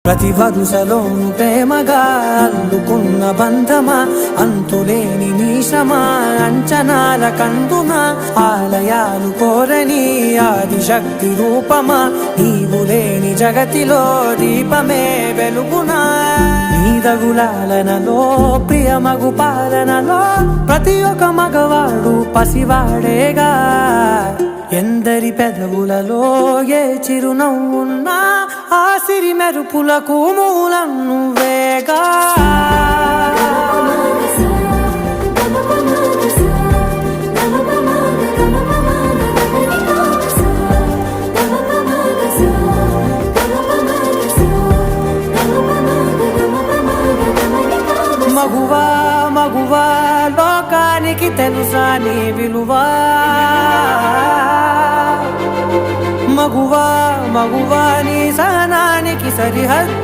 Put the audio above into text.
ప్రతి వరుసలోను ప్రేమగా అల్లుకున్న బంధమా, అంతులేని నీశమా, అంచనాల కందున ఆలయాలు కోరని ఆదిశక్తి రూపమా, నీవు లేని జగతిలో దీపమే వెలుగునా. నీదగులాలనలో ప్రియమగు పాలనలో ప్రతి ఒక్క మగవాడు పసివాడేగా. ఎందరి పెదవులలో ఏ చిరునవ్వున్నా ఆ సిరి మెరుపులకు మూలం నువ్వేగా. మగువా మగువా లోకానికి తెలుసా నీ విలువా. మగువా మగువా నీ సహనానికి సరిహద్దు